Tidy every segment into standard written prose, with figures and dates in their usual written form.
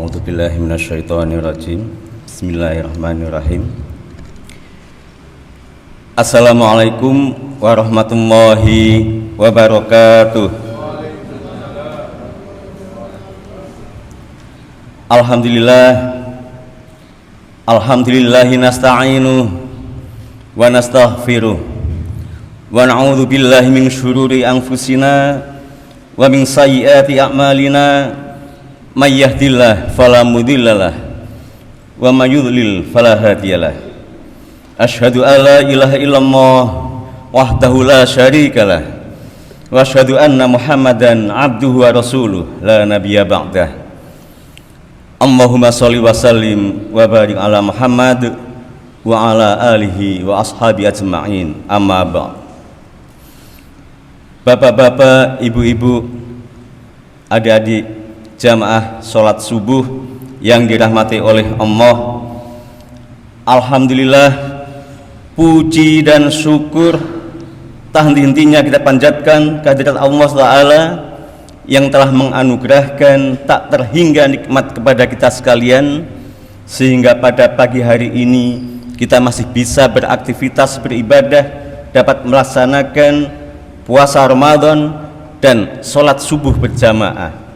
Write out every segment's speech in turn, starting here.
A'udzubillahi minasyaitonirrajim. Bismillahirrahmanirrahim. Assalamualaikum warahmatullahi wabarakatuh. Alhamdulillahi nasta'inu wa nastaghfiruh wa na'udzu billahi min syururi anfusina wa min sayyiati a'malina. May yahdihillahu fala mudhillalah wa may yudlil fala hadiyalah. Asyhadu an la ilaha illallah wahdahu la syarikalah wa asyhadu anna Muhammadan abduhu wa rasuluh la nabiyya ba'dah. Allahumma sholli wa sallim wa barik ala Muhammad wa ala alihi wa ashabi ajma'in. Amma ba'd. Bapak-bapak, ibu-ibu, adik-adik jamaah sholat subuh yang dirahmati oleh Allah, alhamdulillah, puji dan syukur tak henti-hentinya kita panjatkan kehadirat Allah Ta'ala yang telah menganugerahkan tak terhingga nikmat kepada kita sekalian, sehingga pada pagi hari ini kita masih bisa beraktivitas beribadah, dapat melaksanakan puasa Ramadan dan sholat subuh berjamaah.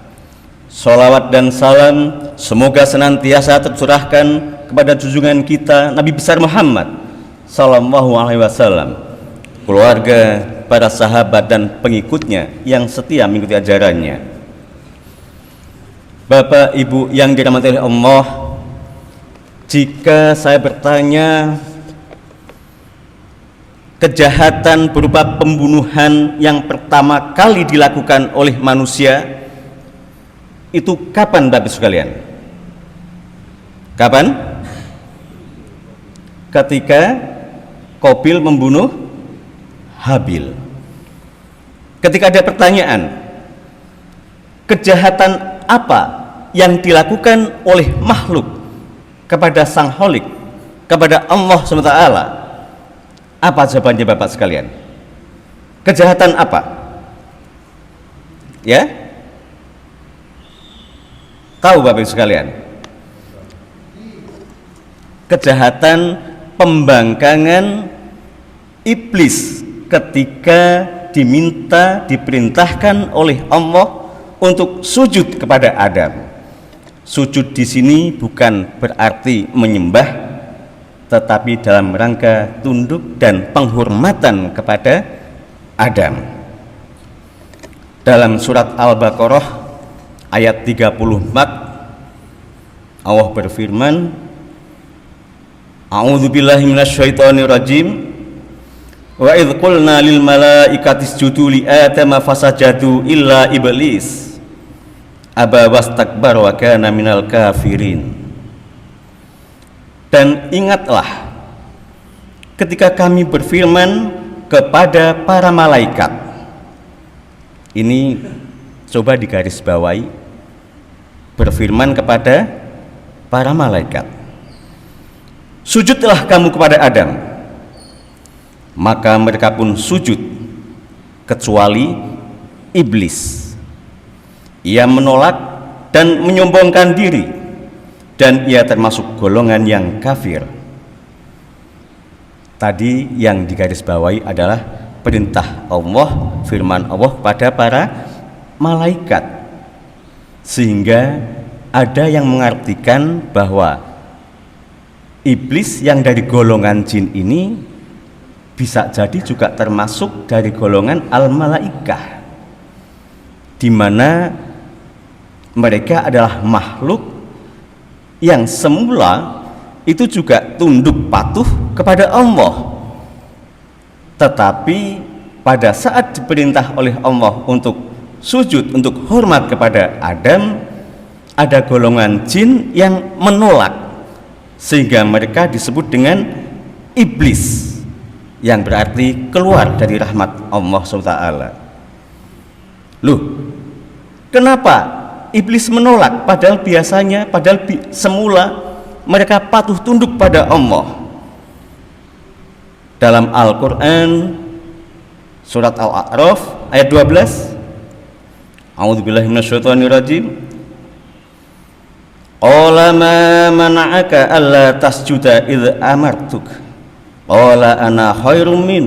Sholawat dan salam semoga senantiasa tercurahkan kepada junjungan kita Nabi besar Muhammad sallallahu alaihi wasallam, keluarga, para sahabat dan pengikutnya yang setia mengikuti ajarannya. Bapak Ibu yang dirahmati oleh Allah, jika saya bertanya, kejahatan berupa pembunuhan yang pertama kali dilakukan oleh manusia itu kapan, Bapak sekalian? Kapan? Ketika Qabil membunuh Habil. Ketika ada pertanyaan, kejahatan apa yang dilakukan oleh makhluk kepada Sang Khalik, kepada Allah SWT, apa jawabannya Bapak sekalian? Kejahatan apa? Ya? Tahu Bapak sekalian? Kejahatan pembangkangan iblis ketika diperintahkan oleh Allah untuk sujud kepada Adam. Sujud di sini bukan berarti menyembah, tetapi dalam rangka tunduk dan penghormatan kepada Adam. Dalam surat Al-Baqarah ayat 34 Allah berfirman, A'udzubillahi minasyaitonirrajim, wa idz qulna lil malaikati isjudu li adama fasajadu illa iblis aba wastakbara wa kana minal kafirin. Dan ingatlah ketika kami berfirman kepada para malaikat. Ini coba digarisbawahi, berfirman kepada para malaikat, sujudlah kamu kepada Adam. Maka mereka pun sujud kecuali iblis. Ia menolak dan menyombongkan diri, dan ia termasuk golongan yang kafir. Tadi yang digarisbawahi adalah perintah Allah, firman Allah kepada para malaikat, sehingga ada yang mengartikan bahwa iblis yang dari golongan jin ini bisa jadi juga termasuk dari golongan al-malaikah, di mana mereka adalah makhluk yang semula itu juga tunduk patuh kepada Allah, tetapi pada saat diperintah oleh Allah untuk sujud, untuk hormat kepada Adam, ada golongan jin yang menolak, sehingga mereka disebut dengan iblis, yang berarti keluar dari rahmat Allah SWT. Loh, kenapa iblis menolak? Padahal biasanya, semula mereka patuh tunduk pada Allah. Dalam Al-Quran surat Al-A'raf ayat 12, A'udzubillahi minasyaitonirrajim, Qala ma mana'aka alla tasjuda idh amartuk. Qala ana khairum min.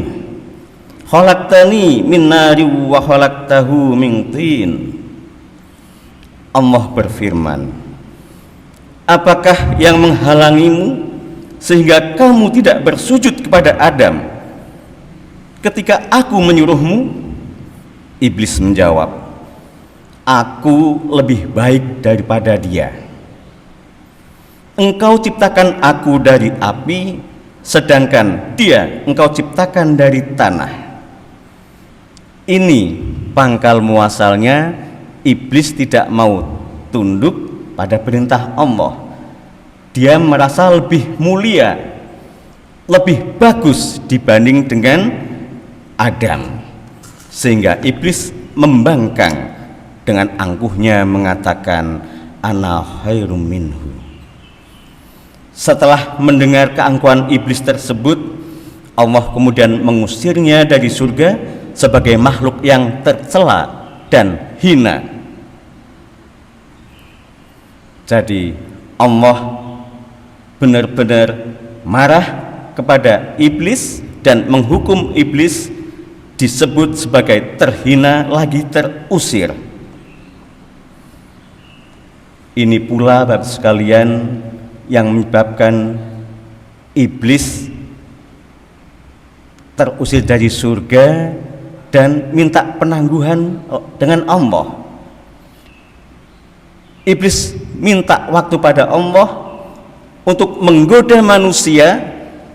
Khalaqtani min nari wa khalaqtahu min tin. Allah berfirman, apakah yang menghalangimu sehingga kamu tidak bersujud kepada Adam ketika aku menyuruhmu? Iblis menjawab, aku lebih baik daripada dia. Engkau ciptakan aku dari api, sedangkan dia engkau ciptakan dari tanah. Ini pangkal muasalnya iblis tidak mau tunduk pada perintah Allah. Dia merasa lebih mulia, lebih bagus dibanding dengan Adam, sehingga iblis membangkang dengan angkuhnya mengatakan ana khairum minhu. Setelah mendengar keangkuhan iblis tersebut, Allah kemudian mengusirnya dari surga sebagai makhluk yang tercela dan hina. Jadi Allah benar-benar marah kepada iblis dan menghukum iblis, disebut sebagai terhina lagi terusir. Ini pula Bapak sekalian yang menyebabkan iblis terusir dari surga dan minta penangguhan dengan Allah. Iblis minta waktu pada Allah untuk menggoda manusia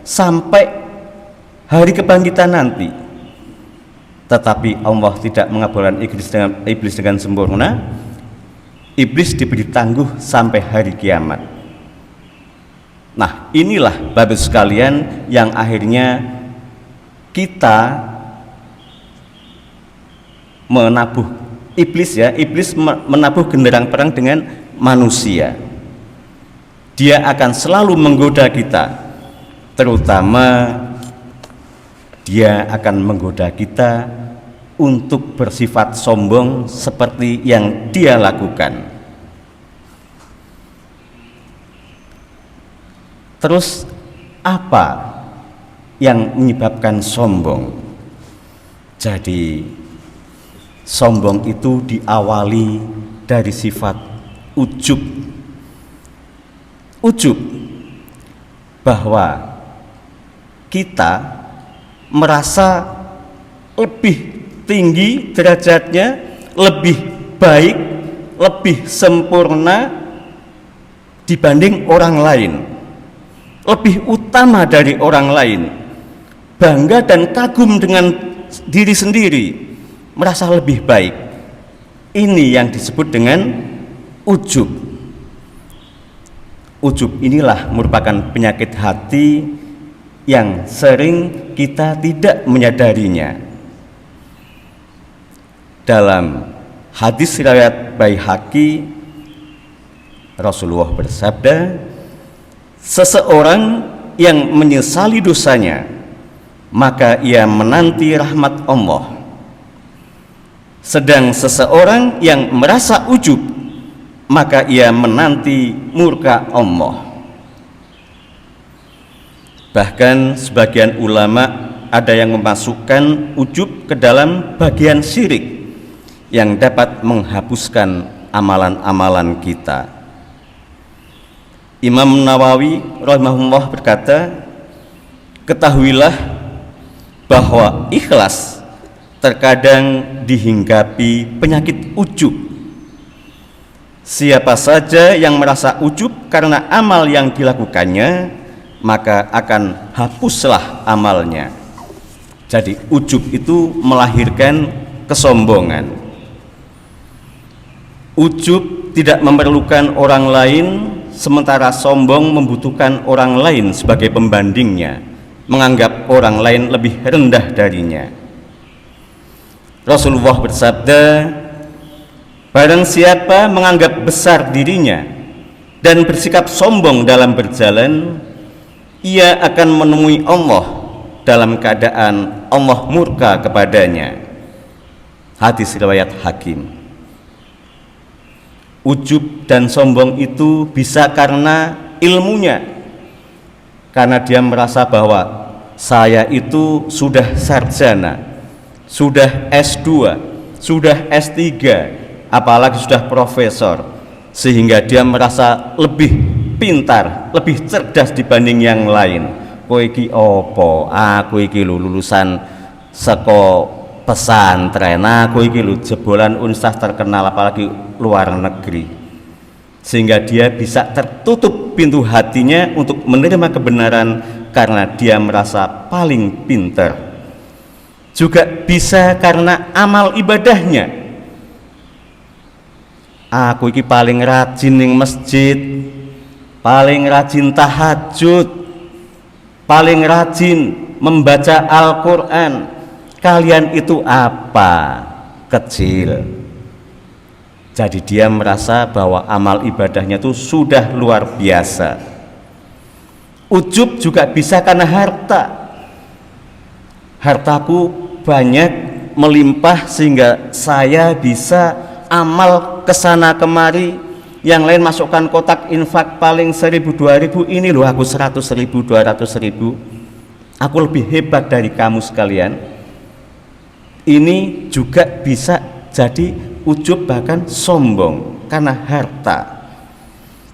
sampai hari kebangkitan nanti, tetapi Allah tidak mengabulkan iblis dengan sempurna. Iblis diberi tangguh sampai hari kiamat. Nah, inilah Bapak sekalian yang akhirnya kita menabuh iblis, ya. Iblis menabuh genderang perang dengan manusia. Dia akan selalu menggoda kita, terutama dia akan menggoda kita untuk bersifat sombong seperti yang dia lakukan. Terus apa yang menyebabkan sombong? Jadi sombong itu diawali dari sifat ujub. Ujub bahwa kita merasa lebih tinggi derajatnya, lebih baik, lebih sempurna dibanding orang lain, lebih utama dari orang lain, bangga dan kagum dengan diri sendiri, merasa lebih baik. Ini yang disebut dengan ujub. Ujub inilah merupakan penyakit hati yang sering kita tidak menyadarinya. Dalam hadis riwayat Baihaqi, Rasulullah bersabda, seseorang yang menyesali dosanya, maka ia menanti rahmat Allah. Sedang seseorang yang merasa ujub, maka ia menanti murka Allah. Bahkan sebagian ulama ada yang memasukkan ujub ke dalam bagian syirik yang dapat menghapuskan amalan-amalan kita. Imam Nawawi rahimahullah berkata, ketahuilah bahwa ikhlas terkadang dihinggapi penyakit ujub. Siapa saja yang merasa ujub karena amal yang dilakukannya, maka akan hapuslah amalnya. Jadi ujub itu melahirkan kesombongan. Ujub tidak memerlukan orang lain, sementara sombong membutuhkan orang lain sebagai pembandingnya, menganggap orang lain lebih rendah darinya. Rasulullah bersabda, barang siapa menganggap besar dirinya dan bersikap sombong dalam berjalan, ia akan menemui Allah dalam keadaan Allah murka kepadanya. Hadis riwayat Hakim. Ujub dan sombong itu bisa karena ilmunya, karena dia merasa bahwa saya itu sudah sarjana, sudah S2, sudah S3, apalagi sudah profesor, sehingga dia merasa lebih pintar, lebih cerdas dibanding yang lain. Kowe iki opo? Aku iki lulusan saka pesantren, aku iki lho jebolan universitas terkenal apalagi luar negeri, sehingga dia bisa tertutup pintu hatinya untuk menerima kebenaran karena dia merasa paling pintar. Juga bisa karena amal ibadahnya. Aku iki paling rajin ning masjid, paling rajin tahajud, paling rajin membaca Al-Quran. Kalian itu apa? Kecil. Jadi dia merasa bahwa amal ibadahnya itu sudah luar biasa. Ujub juga bisa karena harta. Hartaku banyak, melimpah, sehingga saya bisa amal kesana kemari. Yang lain masukkan kotak infak paling 1.000 2.000, ini loh aku 100.000 200.000. Aku lebih hebat dari kamu sekalian. Ini juga bisa jadi ujub, bahkan sombong karena harta.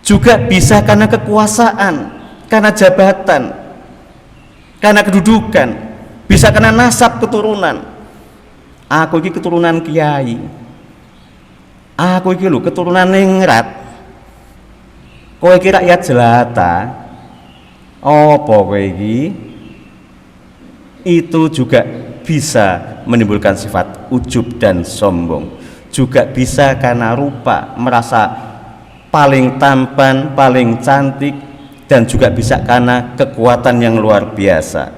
Juga bisa karena kekuasaan, karena jabatan, karena kedudukan, bisa karena nasab keturunan. Aku ini keturunan kiai, aku ini lho keturunan ningrat. Kowe iki rakyat jelata, apa kowe iki? Itu juga bisa menimbulkan sifat ujub dan sombong. Juga bisa karena rupa, merasa paling tampan, paling cantik, dan juga bisa karena kekuatan yang luar biasa.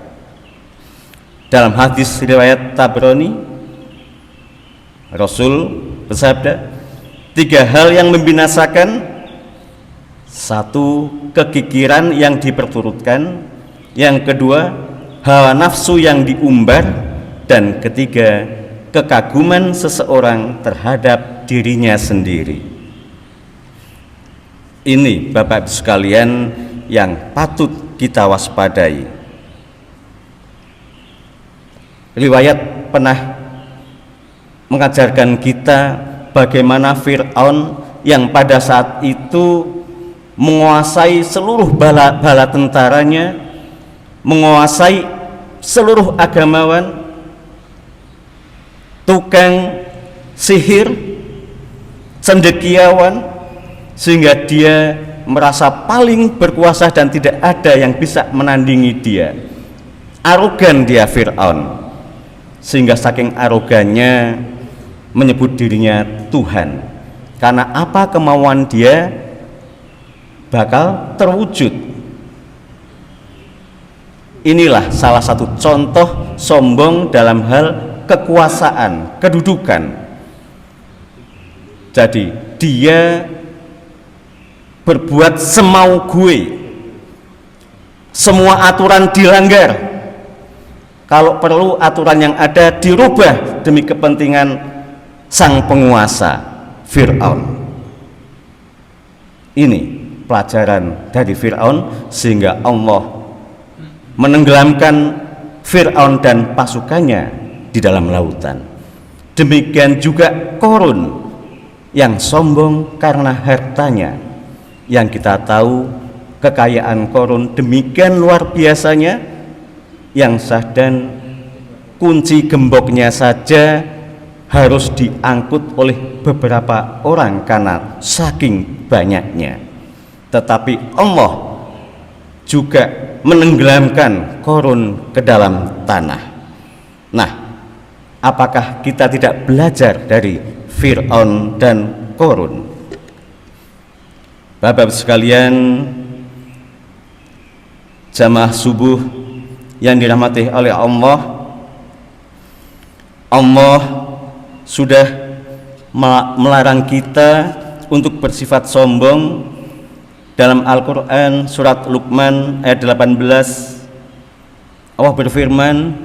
Dalam hadis riwayat Tabrani, Rasul bersabda, 3 hal yang membinasakan: 1, kekikiran yang diperturutkan; yang kedua, hawa nafsu yang diumbar; dan ketiga, kekaguman seseorang terhadap dirinya sendiri. Ini Bapak Ibu sekalian yang patut kita waspadai. Riwayat pernah mengajarkan kita bagaimana Fir'aun yang pada saat itu menguasai seluruh bala tentaranya, menguasai seluruh agamawan, tukang sihir, cendekiawan, sehingga dia merasa paling berkuasa dan tidak ada yang bisa menandingi dia. Arogan dia Fir'aun, sehingga saking arogannya menyebut dirinya Tuhan, karena apa kemauan dia bakal terwujud. Inilah salah satu contoh sombong dalam hal kekuasaan, kedudukan. Jadi dia berbuat semau gue, semua aturan dilanggar, kalau perlu aturan yang ada dirubah demi kepentingan sang penguasa Fir'aun. Ini pelajaran dari Fir'aun, sehingga Allah menenggelamkan Fir'aun dan pasukannya di dalam lautan. Demikian juga Qarun yang sombong karena hartanya, yang kita tahu kekayaan Qarun demikian luar biasanya, yang sahdan kunci gemboknya saja harus diangkut oleh beberapa orang karena saking banyaknya. Tetapi Allah juga menenggelamkan Qarun ke dalam tanah. Nah, apakah kita tidak belajar dari Fir'aun dan Qarun? Bapak-Bapak sekalian, jamaah subuh yang dirahmati oleh Allah, Allah sudah melarang kita untuk bersifat sombong. Dalam Al-Quran surat Luqman ayat 18, Allah berfirman,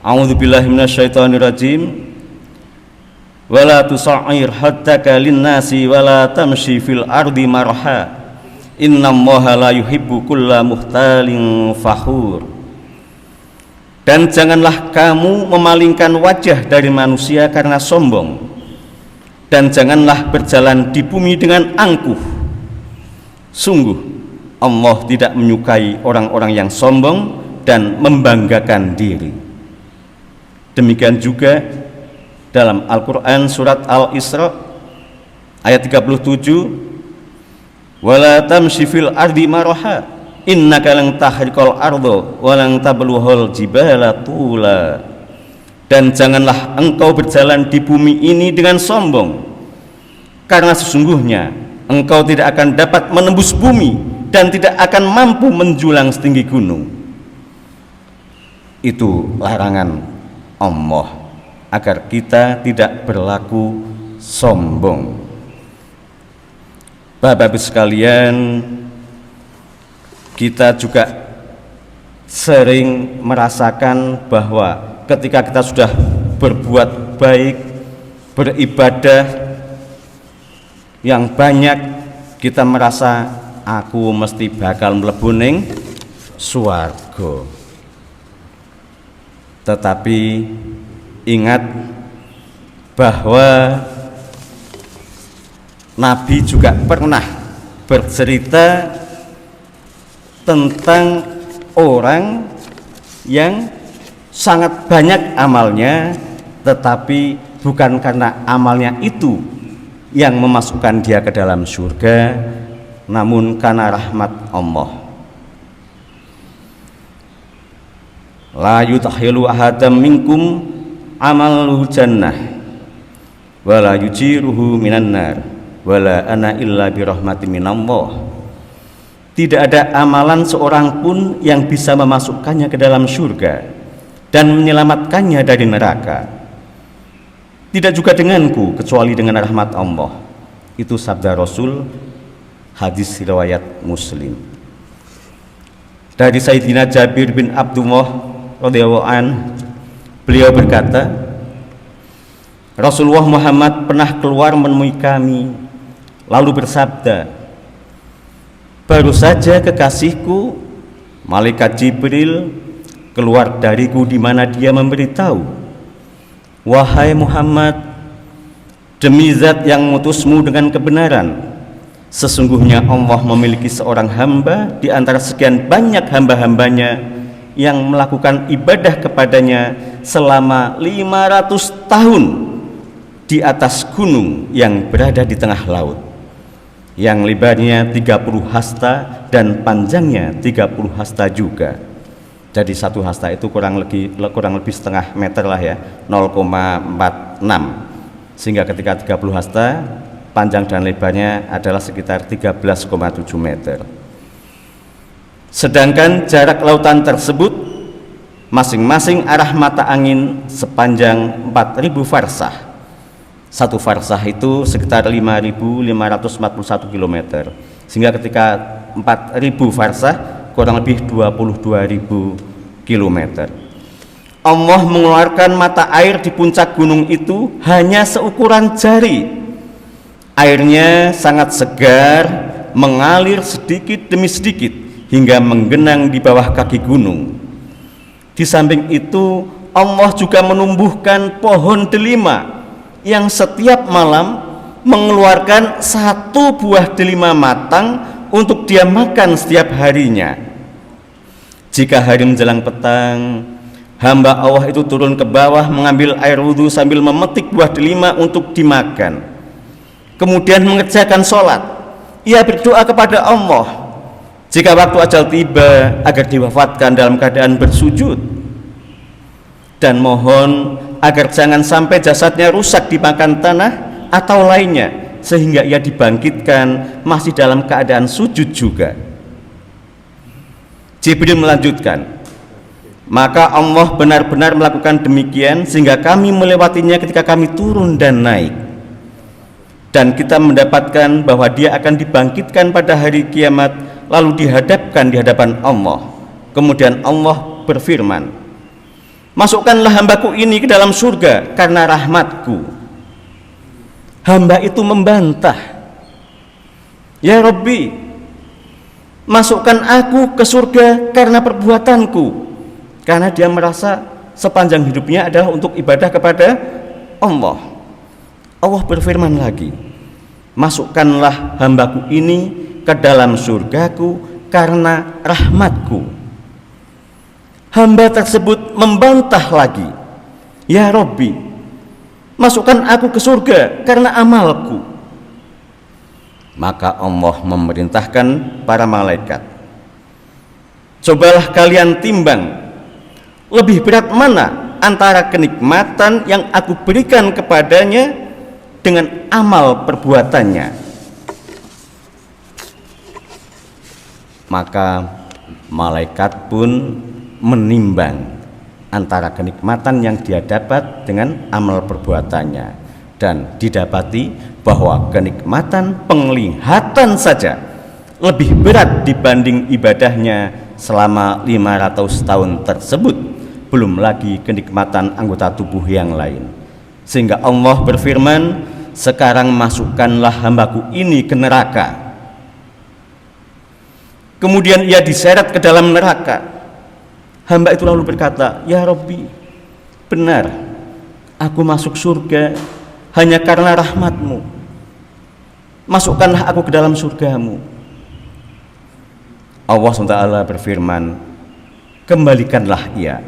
A'udzubillahi minasyaitonirrajim, wala tusa'ir haddaka linnasi wala tamshi fil ardi marha innallaha la yuhibbu kulla muhtalin fakhur. Dan janganlah kamu memalingkan wajah dari manusia karena sombong, dan janganlah berjalan di bumi dengan angkuh. Sungguh Allah tidak menyukai orang-orang yang sombong dan membanggakan diri. Demikian juga dalam Al-Quran surat Al-Isra ayat 37, wala tamshi fil ardi maraha innaka lan tahriqal ardo wa lan tablughal jibala tula. Dan janganlah engkau berjalan di bumi ini dengan sombong, karena sesungguhnya engkau tidak akan dapat menembus bumi dan tidak akan mampu menjulang setinggi gunung. Itu larangan Allah agar kita tidak berlaku sombong. Bapak-Ibu sekalian, kita juga sering merasakan bahwa ketika kita sudah berbuat baik, beribadah yang banyak, kita merasa aku mesti bakal mlebu ning swarga. Tetapi ingat bahwa Nabi juga pernah bercerita tentang orang yang sangat banyak amalnya, tetapi bukan karena amalnya itu yang memasukkan dia ke dalam surga, namun karena rahmat Allah. La yudkhilu ahadam minkum amaluhu jannah wala yujiruhu minan nar wala ana illa birahmatin minallah. Tidak ada amalan seorang pun yang bisa memasukkannya ke dalam surga dan menyelamatkannya dari neraka. Tidak juga denganku kecuali dengan rahmat Allah. Itu sabda Rasul, hadis riwayat Muslim. Dari Sayyidina Jabir bin Abdullah radhiyallahu an, beliau berkata, Rasulullah Muhammad pernah keluar menemui kami lalu bersabda, baru saja kekasihku malaikat Jibril keluar dariku di mana dia memberitahu, wahai Muhammad, demi zat yang mengutusmu dengan kebenaran, sesungguhnya Allah memiliki seorang hamba di antara sekian banyak hamba-hambanya yang melakukan ibadah kepadanya selama 500 tahun di atas gunung yang berada di tengah laut, yang lebarnya 30 hasta dan panjangnya 30 hasta juga. Jadi satu hasta itu kurang lebih setengah meter lah ya, 0,46, sehingga ketika 30 hasta panjang dan lebarnya adalah sekitar 13,7 meter. Sedangkan jarak lautan tersebut masing-masing arah mata angin sepanjang 4000 farsah. Satu farsah itu sekitar 5.541 km, sehingga ketika 4000 farsah kurang lebih 22.000 km. Allah mengeluarkan mata air di puncak gunung itu hanya seukuran jari. Airnya sangat segar, mengalir sedikit demi sedikit hingga menggenang di bawah kaki gunung. Di samping itu Allah juga menumbuhkan pohon delima yang setiap malam mengeluarkan satu buah delima matang untuk dia makan setiap harinya. Jika hari menjelang petang, hamba Allah itu turun ke bawah mengambil air wudhu sambil memetik buah delima untuk dimakan. Kemudian mengerjakan sholat, ia berdoa kepada Allah jika waktu ajal tiba agar diwafatkan dalam keadaan bersujud, dan mohon agar jangan sampai jasadnya rusak dimakan tanah atau lainnya sehingga ia dibangkitkan masih dalam keadaan sujud juga. Jibril melanjutkan, maka Allah benar-benar melakukan demikian sehingga kami melewatinya ketika kami turun dan naik, dan kita mendapatkan bahwa dia akan dibangkitkan pada hari kiamat lalu dihadapkan di hadapan Allah. Kemudian Allah berfirman, masukkanlah hambaku ini ke dalam surga karena rahmatku. Hamba itu membantah, ya Rabbi, masukkan aku ke surga karena perbuatanku, karena dia merasa sepanjang hidupnya adalah untuk ibadah kepada Allah. Allah berfirman lagi, masukkanlah hambaku ini ke dalam surgaku karena rahmatku. Hamba tersebut membantah lagi, ya Rabbi, masukkan aku ke surga karena amalku. Maka Allah memerintahkan para malaikat, cobalah kalian timbang, lebih berat mana antara kenikmatan yang aku berikan kepadanya dengan amal perbuatannya. Maka malaikat pun menimbang antara kenikmatan yang dia dapat dengan amal perbuatannya, dan didapati bahwa kenikmatan penglihatan saja lebih berat dibanding ibadahnya selama 500 tahun tersebut, belum lagi kenikmatan anggota tubuh yang lain. Sehingga Allah berfirman, sekarang masukkanlah hambaku ini ke neraka. Kemudian ia diseret ke dalam neraka. Hamba itu lalu berkata, ya Rabbi, benar, aku masuk surga hanya karena rahmatmu. Masukkanlah aku ke dalam surgamu. Allah SWT berfirman, kembalikanlah ia.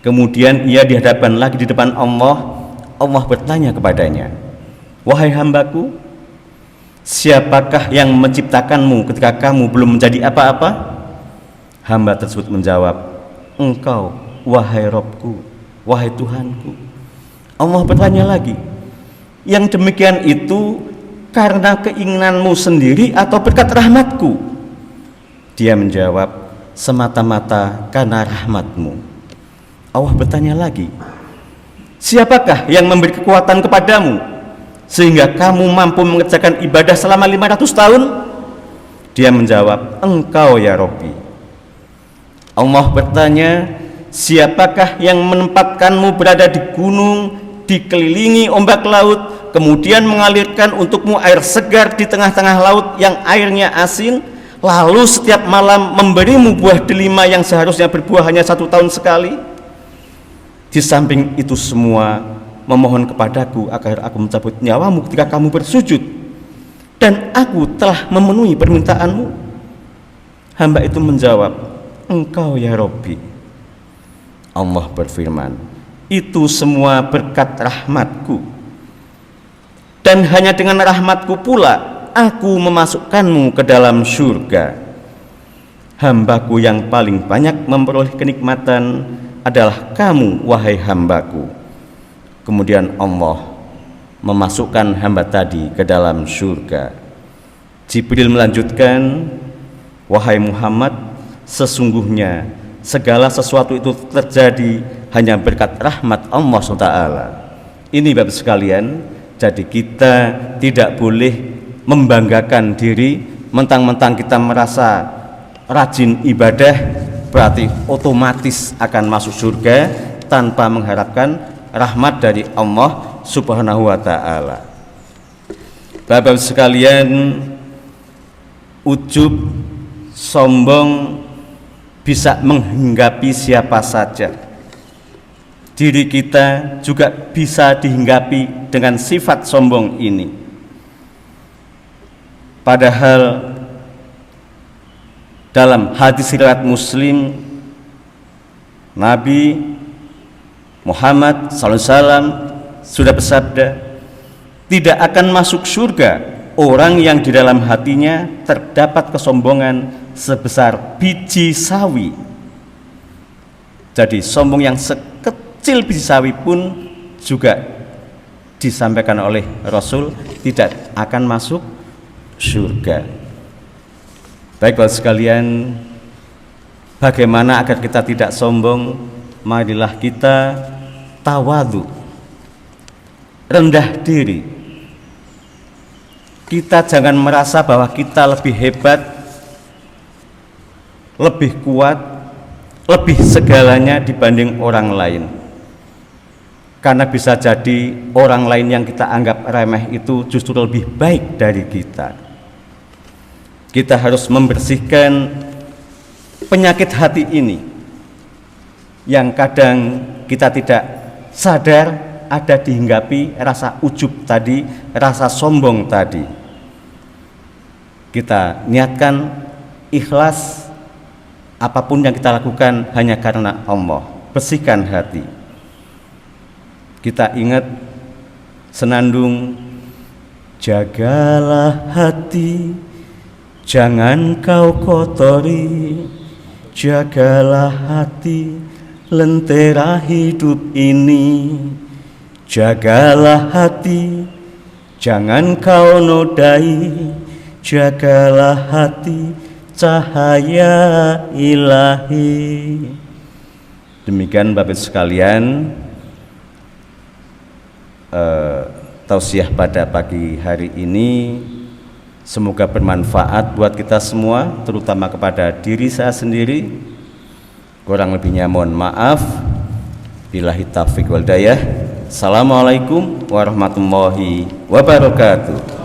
Kemudian ia dihadapkan lagi di depan Allah. Allah bertanya kepadanya, wahai hambaku, siapakah yang menciptakanmu ketika kamu belum menjadi apa-apa? Hamba tersebut menjawab, Engkau, wahai Robku, wahai Tuhanku. Allah bertanya lagi, yang demikian itu karena keinginanmu sendiri atau berkat rahmatku? Dia menjawab, semata-mata karena rahmatmu. Allah bertanya lagi, siapakah yang memberi kekuatan kepadamu sehingga kamu mampu mengerjakan ibadah selama 500 tahun? Dia menjawab, Engkau ya Rabbi. Allah bertanya, siapakah yang menempatkanmu berada di gunung, dikelilingi ombak laut, kemudian mengalirkan untukmu air segar di tengah-tengah laut yang airnya asin, lalu setiap malam memberimu buah delima yang seharusnya berbuah hanya 1 tahun sekali? Di samping itu semua, memohon kepadaku agar aku mencabut nyawamu ketika kamu bersujud, dan aku telah memenuhi permintaanmu. Hamba itu menjawab, Engkau ya Rabbi. Allah berfirman, itu semua berkat rahmatku, dan hanya dengan rahmatku pula aku memasukkanmu ke dalam surga. Hambaku yang paling banyak memperoleh kenikmatan adalah kamu, wahai hambaku. Kemudian Allah memasukkan hamba tadi ke dalam surga. Jibril melanjutkan, wahai Muhammad, sesungguhnya segala sesuatu itu terjadi hanya berkat rahmat Allah SWT. Ini Bapak sekalian, jadi kita tidak boleh membanggakan diri mentang-mentang kita merasa rajin ibadah berarti otomatis akan masuk surga tanpa mengharapkan rahmat dari Allah Subhanahu wa Ta'ala. Bapak sekalian, ujub, sombong bisa menghinggapi siapa saja. Diri kita juga bisa dihinggapi dengan sifat sombong ini. Padahal dalam hadis riwayat Muslim, Nabi Muhammad SAW sudah bersabda, tidak akan masuk surga orang yang di dalam hatinya terdapat kesombongan sebesar biji sawi. Jadi sombong yang sekecil biji sawi pun juga disampaikan oleh Rasul tidak akan masuk surga. Baik Bapak sekalian, bagaimana agar kita tidak sombong? Marilah kita tawadhu, rendah diri. Kita jangan merasa bahwa kita lebih hebat, lebih kuat, lebih segalanya dibanding orang lain. karena bisa jadi orang lain yang kita anggap remeh itu justru lebih baik dari kita. Kita harus membersihkan penyakit hati ini yang kadang kita tidak sadar ada dihinggapi rasa ujub tadi, rasa sombong tadi. Kita niatkan ikhlas, apapun yang kita lakukan hanya karena Allah. Bersihkan hati. Kita ingat senandung, jagalah hati, jangan kau kotori, jagalah hati, lentera hidup ini. Jagalah hati, jangan kau nodai, jagalah hati, cahaya ilahi. Demikian Bapak sekalian, tausiah pada pagi hari ini. Semoga bermanfaat buat kita semua, terutama kepada diri saya sendiri. Kurang lebihnya mohon maaf. Billahi taufiq wal hidayah. Assalamualaikum warahmatullahi wabarakatuh.